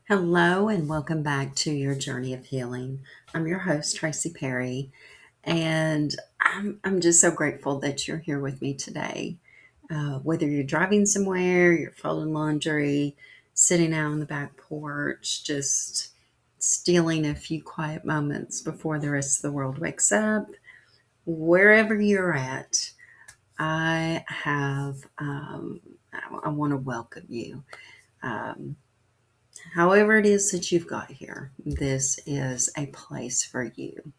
Hello and welcome back to your journey of healing. I'm your host, Tracy Perry, and I'm just so grateful that you're here with me today. Whether you're driving somewhere, you're folding laundry, sitting out on the back porch, just stealing a few quiet moments before the rest of the world wakes up, wherever you're at, I have, I want to welcome you. Um, However, it is that you've got here, this is a place for you.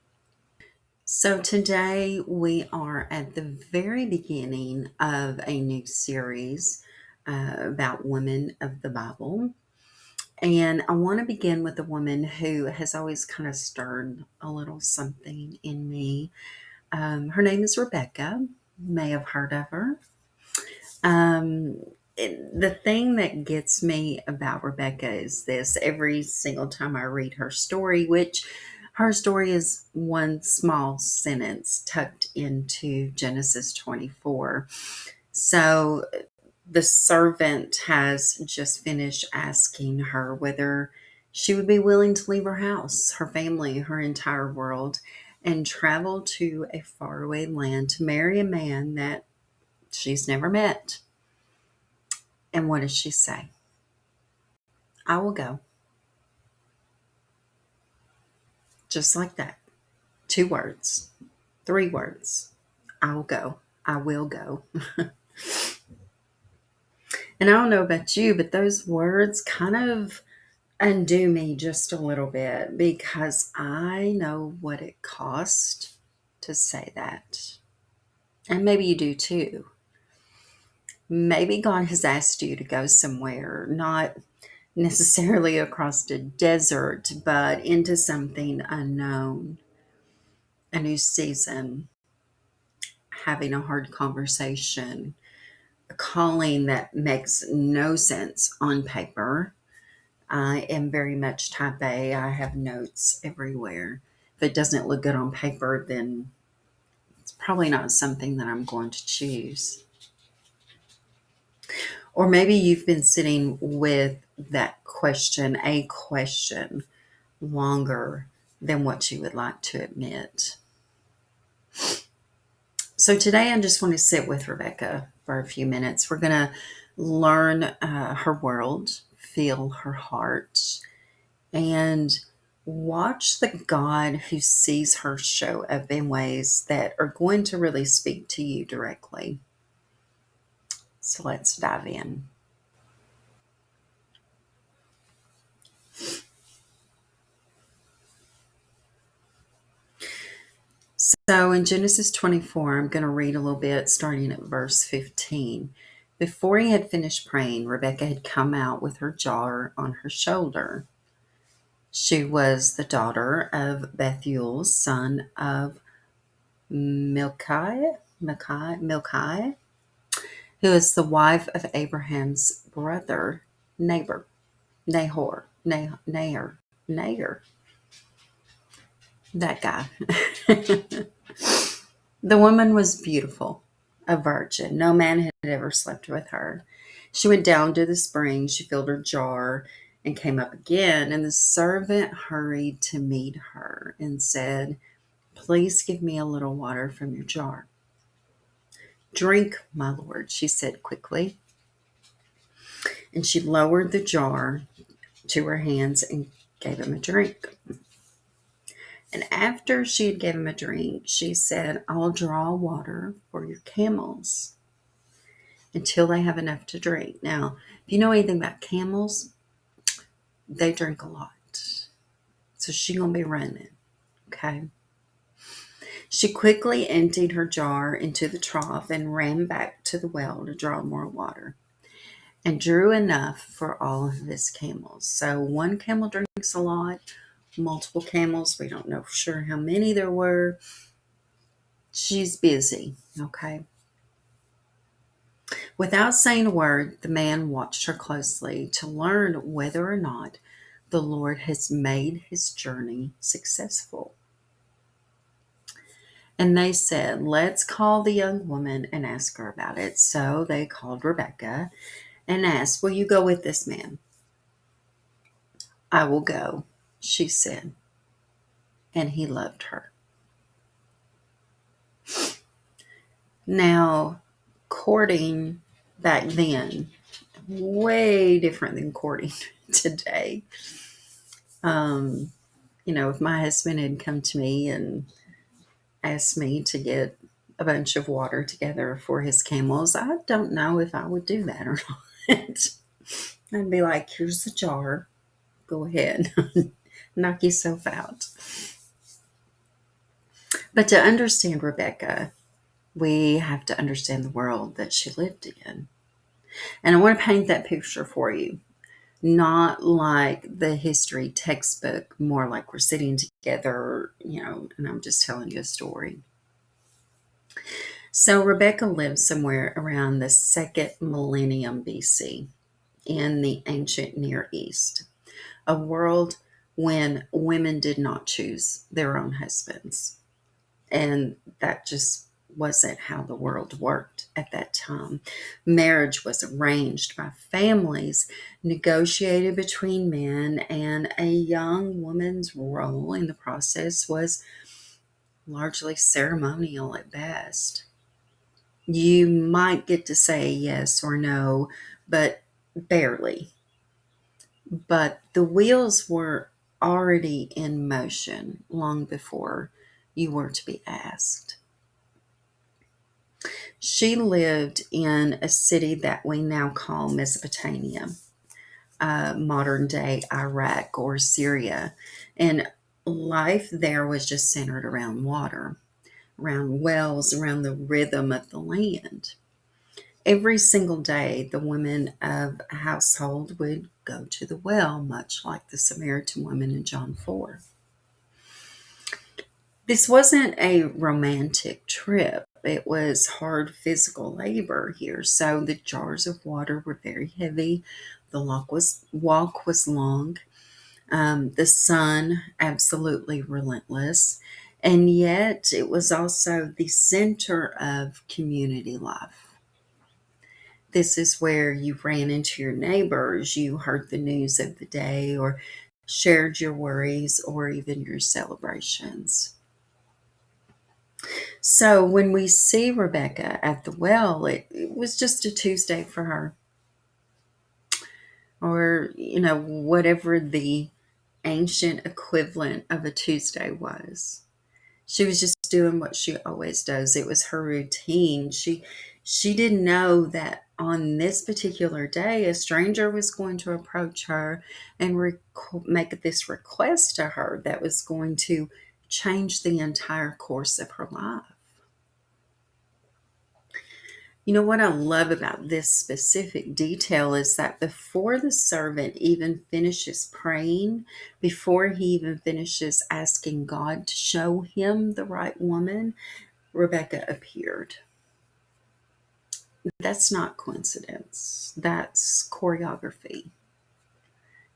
So, today we are at the very beginning of a new series about women of the Bible. And I want to begin with a woman who has always kind of stirred a little something in me. Her name is Rebekah. You may have heard of her. Um, the thing that gets me about Rebecca is this: every single time I read her story, which her story is one small sentence tucked into Genesis 24. So the servant has just finished asking her whether she would be willing to leave her house, her family, her entire world, and travel to a faraway land to marry a man that she's never met. And what does she say? I will go. Just like that. Two words, three words. I will go. I will go. And I don't know about you, but those words kind of undo me just a little bit because I know what it cost to say that. And maybe you do too. Maybe God has asked you to go somewhere, not necessarily across the desert, but into something unknown, a new season, having a hard conversation, a calling that makes no sense on paper. I am very much type A. I have notes everywhere. If it doesn't look good on paper, then it's probably not something that I'm going to choose. Or maybe you've been sitting with that question, a question, longer than what you would like to admit. So today I just want to sit with Rebecca for a few minutes. We're going to learn her world, feel her heart, and watch the God who sees her show up in ways that are going to really speak to you directly. So let's dive in. So in Genesis 24, I'm going to read a little bit starting at verse 15. Before he had finished praying, Rebecca had come out with her jar on her shoulder. She was the daughter of Bethuel, son of Milcai, who is the wife of Abraham's brother, Nahor, that guy. The woman was beautiful, a virgin. No man had ever slept with her. She went down to the spring, she filled her jar, and came up again. And the servant hurried to meet her and said, "Please give me a little water from your jar." "Drink, my lord," she said quickly. And she lowered the jar to her hands and gave him a drink. And after she had given him a drink, she said, "I'll draw water for your camels until they have enough to drink." Now, if you know anything about camels, they drink a lot. So she's going to be running, okay? She quickly emptied her jar into the trough and ran back to the well to draw more water and drew enough for all of his camels. So one camel drinks a lot, multiple camels, we don't know for sure how many there were. She's busy, okay? Without saying a word, the man watched her closely to learn whether or not the Lord has made his journey successful. And they said, "Let's call the young woman and ask her about it." So they called Rebecca and asked, "Will you go with this man?" I will go, she said, and he loved her. Now, courting back then, way different than courting today. Um, if my husband had come to me and asked me to get a bunch of water together for his camels, I don't know if I would do that or not. I'd be like, here's the jar. Go ahead. Knock yourself out. But to understand Rebecca, we have to understand the world that she lived in. And I want to paint that picture for you. Not like the history textbook, more like we're sitting together, and I'm just telling you a story. So Rebecca lived somewhere around the second millennium BC in the ancient Near East, a world when women did not choose their own husbands. And that just wasn't how the world worked at that time. Marriage was arranged by families, negotiated between men, and a young woman's role in the process was largely ceremonial at best. You might get to say yes or no, but barely. But the wheels were already in motion long before you were to be asked. She lived in a city that we now call Mesopotamia, modern day Iraq or Syria. And life there was just centered around water, around wells, around the rhythm of the land. Every single day, the women of a household would go to the well, much like the Samaritan woman in John 4. This wasn't a romantic trip. It was hard physical labor here. So the jars of water were very heavy. The walk was long. The sun absolutely relentless. And yet it was also the center of community life. This is where you ran into your neighbors, you heard the news of the day, or shared your worries or even your celebrations. So when we see Rebecca at the well, it was just a Tuesday for her, or, whatever the ancient equivalent of a Tuesday was. She was just doing what she always does. It was her routine. She didn't know that on this particular day, a stranger was going to approach her and make this request to her that was going to change the entire course of her life. What I love about this specific detail is that before the servant even finishes praying, before he even finishes asking God to show him the right woman, Rebecca appeared. That's not coincidence. That's choreography.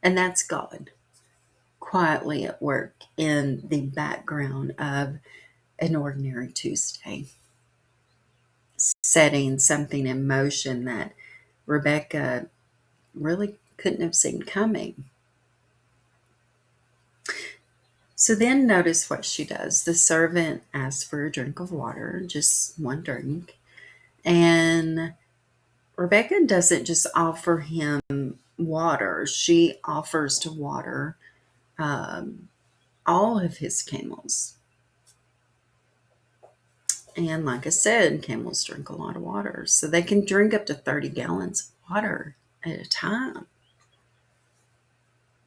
And that's God quietly at work in the background of an ordinary Tuesday, setting something in motion that Rebecca really couldn't have seen coming. So then notice what she does. The servant asks for a drink of water, just one drink. And Rebecca doesn't just offer him water, she offers to water all of his camels. And like I said, camels drink a lot of water. So they can drink up to 30 gallons of water at a time.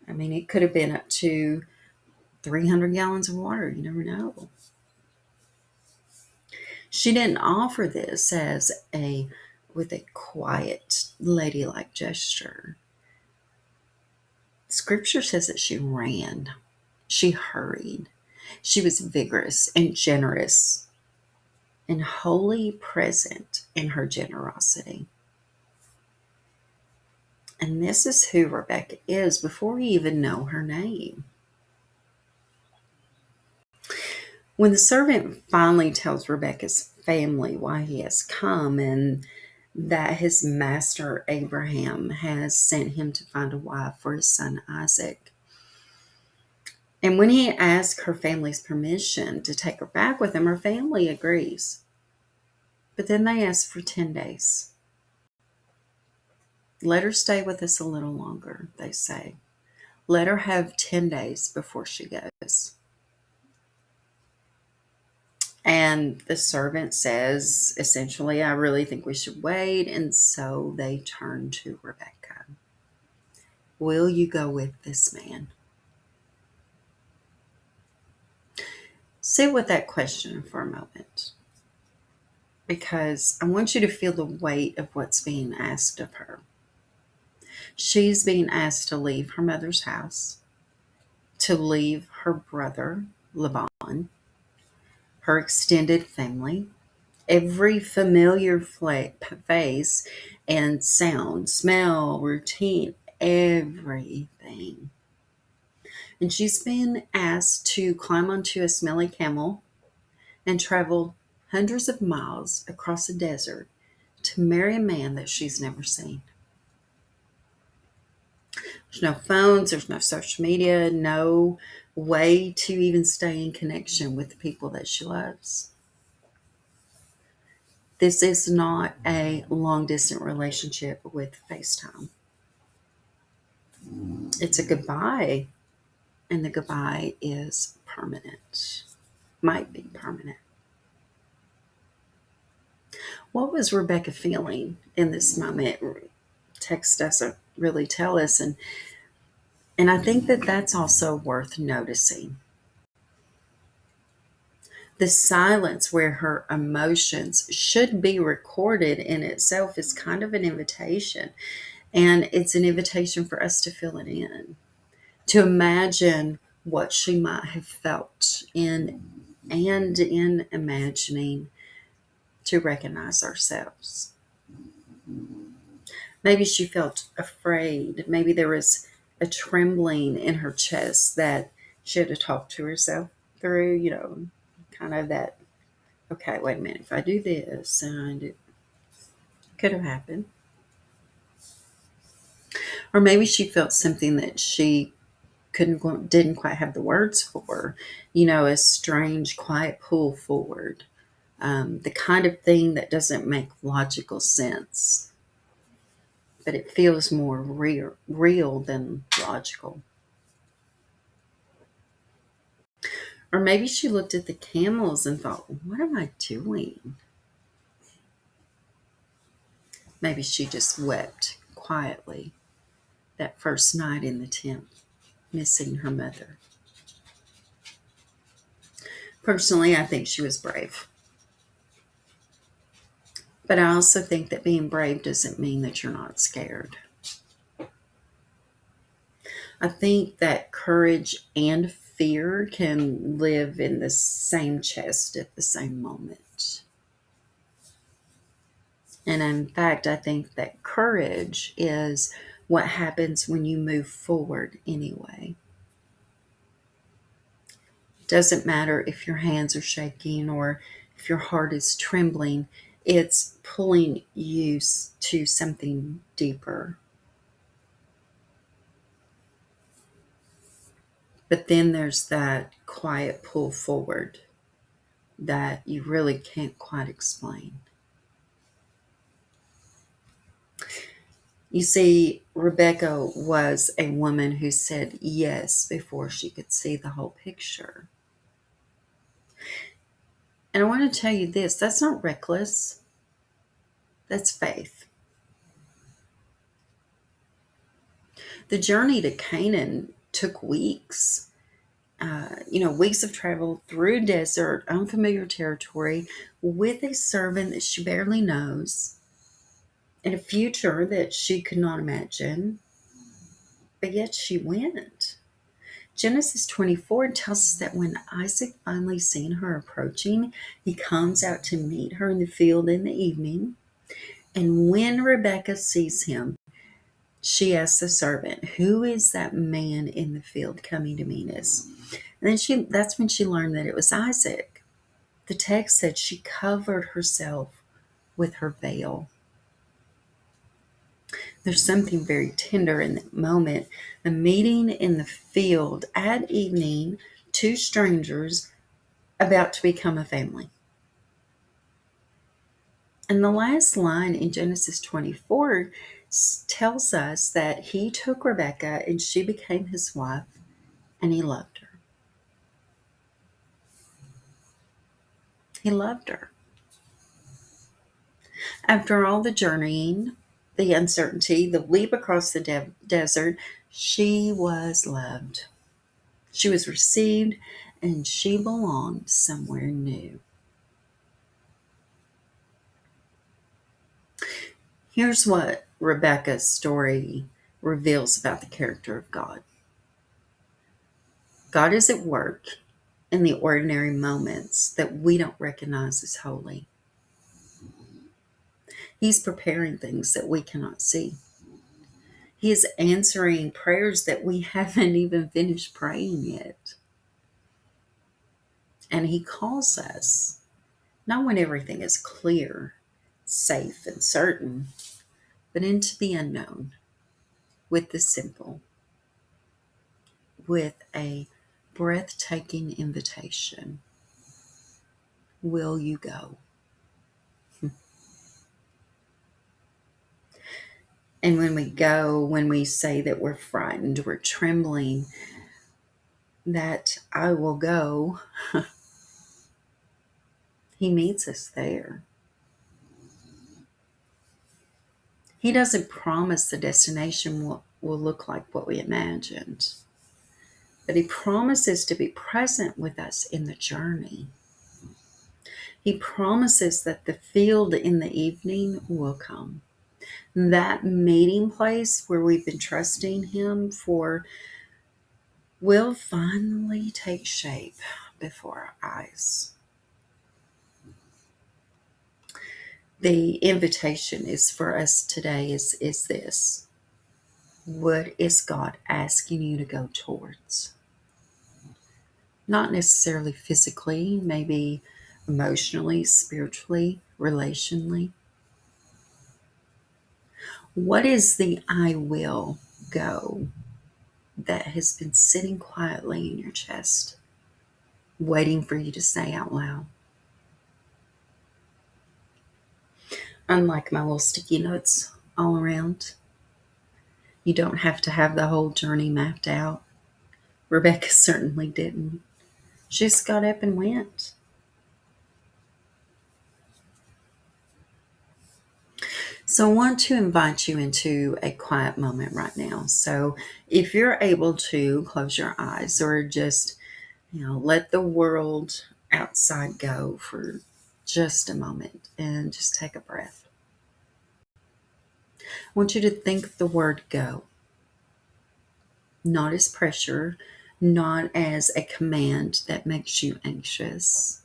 I mean, it could have been up to 300 gallons of water. You never know. She didn't offer this with a quiet, ladylike gesture. Scripture says that she ran. She hurried. She was vigorous and generous and wholly present in her generosity. And this is who Rebecca is before we even know her name. When the servant finally tells Rebecca's family why he has come and that his master Abraham has sent him to find a wife for his son Isaac, And when he asks her family's permission to take her back with him, her family agrees. But then they ask for 10 days. Let her stay with us a little longer, they say. Let her have 10 days before she goes. And the servant says, essentially, I really think we should wait. And so they turn to Rebekah. Will you go with this man? Sit with that question for a moment, because I want you to feel the weight of what's being asked of her. She's being asked to leave her mother's house, to leave her brother, Laban, her extended family, every familiar face and sound, smell, routine, everything. And she's been asked to climb onto a smelly camel and travel hundreds of miles across a desert to marry a man that she's never seen. There's no phones, there's no social media, no way to even stay in connection with the people that she loves. This is not a long distance relationship with FaceTime. It's a goodbye, and the goodbye is permanent. Might be permanent. What was Rebekah feeling in this moment? Text doesn't really tell us, and I think that that's also worth noticing. The silence where her emotions should be recorded in itself is kind of an invitation. And it's an invitation for us to fill it in, to imagine what she might have felt in imagining, to recognize ourselves. Maybe she felt afraid. Maybe there was a trembling in her chest that she had to talk to herself through, kind of that, okay, wait a minute, if I do this, and it could have happened. Or maybe she felt something that she didn't quite have the words for, a strange, quiet pull forward, the kind of thing that doesn't make logical sense, but it feels more real than logical. Or maybe she looked at the camels and thought, what am I doing? Maybe she just wept quietly that first night in the tent, missing her mother. Personally, I think she was brave. But I also think that being brave doesn't mean that you're not scared. I think that courage and fear can live in the same chest at the same moment. And in fact, I think that courage is what happens when you move forward anyway. Doesn't matter if your hands are shaking or if your heart is trembling, it's pulling you to something deeper. But then there's that quiet pull forward that you really can't quite explain. You see, Rebekah was a woman who said yes before she could see the whole picture. And I want to tell you this, that's not reckless, that's faith. The journey to Canaan took weeks. Weeks of travel through desert, unfamiliar territory, with a servant that she barely knows, in a future that she could not imagine, but yet she went. Genesis 24 tells us that when Isaac finally seen her approaching, he comes out to meet her in the field in the evening. And when Rebekah sees him, she asks the servant, who is that man in the field coming to meet us? And then that's when she learned that it was Isaac. The text said she covered herself with her veil. There's something very tender in that moment. The meeting in the field at evening, two strangers about to become a family. And the last line in Genesis 24 tells us that he took Rebekah and she became his wife and he loved her. He loved her. After all the journeying, the uncertainty, the leap across the desert, she was loved. She was received and she belonged somewhere new. Here's what Rebekah's story reveals about the character of God. God is at work in the ordinary moments that we don't recognize as holy. He's preparing things that we cannot see. He is answering prayers that we haven't even finished praying yet. And he calls us, not when everything is clear, safe, and certain, but into the unknown with the simple, with a breathtaking invitation. Will you go? And when we go, when we say that we're frightened, we're trembling, that I will go, he meets us there. He doesn't promise the destination will look like what we imagined, but he promises to be present with us in the journey. He promises that the field in the evening will come. That meeting place where we've been trusting him for will finally take shape before our eyes. The invitation is for us today is this. What is God asking you to go towards? Not necessarily physically, maybe emotionally, spiritually, relationally. What is the I will go that has been sitting quietly in your chest, waiting for you to say out loud? Unlike my little sticky notes all around, you don't have to have the whole journey mapped out. Rebekah certainly didn't. She just got up and went. So I want to invite you into a quiet moment right now. So if you're able to close your eyes or just, let the world outside go for just a moment and just take a breath. I want you to think the word go, not as pressure, not as a command that makes you anxious,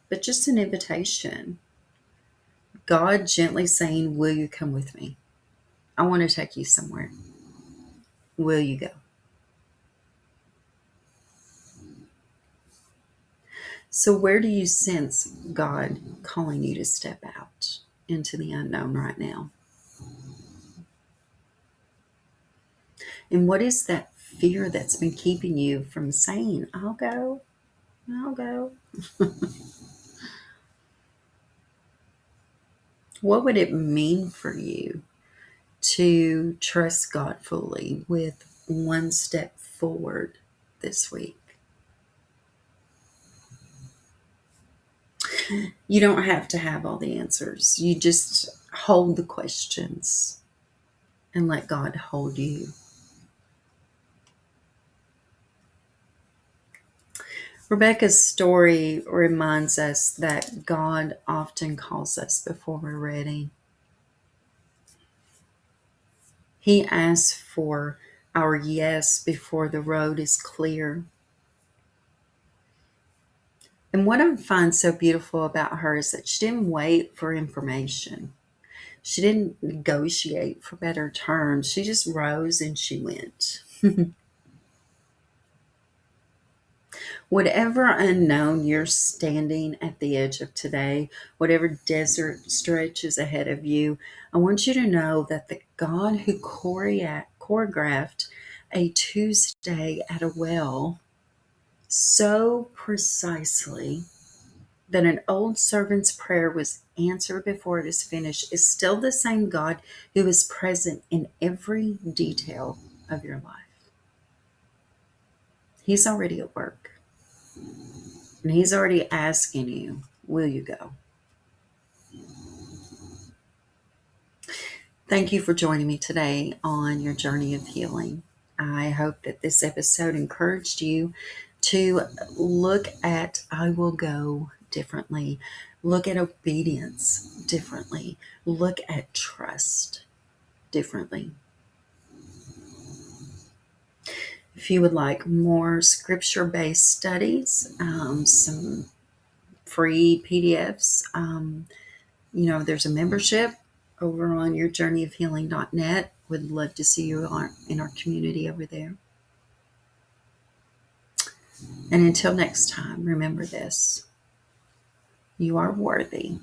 but just an invitation. God gently saying, will you come with me? I want to take you somewhere. Will you go? So, where do you sense God calling you to step out into the unknown right now? And what is that fear that's been keeping you from saying, I'll go, I'll go? What would it mean for you to trust God fully with one step forward this week? You don't have to have all the answers. You just hold the questions and let God hold you. Rebekah's story reminds us that God often calls us before we're ready. He asks for our yes before the road is clear. And what I find so beautiful about her is that she didn't wait for information. She didn't negotiate for better terms. She just rose and she went. Whatever unknown you're standing at the edge of today, whatever desert stretches ahead of you, I want you to know that the God who choreographed a Tuesday at a well so precisely that an old servant's prayer was answered before it is finished is still the same God who is present in every detail of your life. He's already at work, and He's already asking you, will you go? Thank you for joining me today on your journey of healing. I hope that this episode encouraged you to look at I will go differently, look at obedience differently, look at trust differently. If you would like more scripture based studies, some free PDFs, there's a membership over on yourjourneyofhealing.net. Would love to see you in our community over there. And until next time, remember this: you are worthy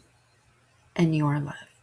and you are loved.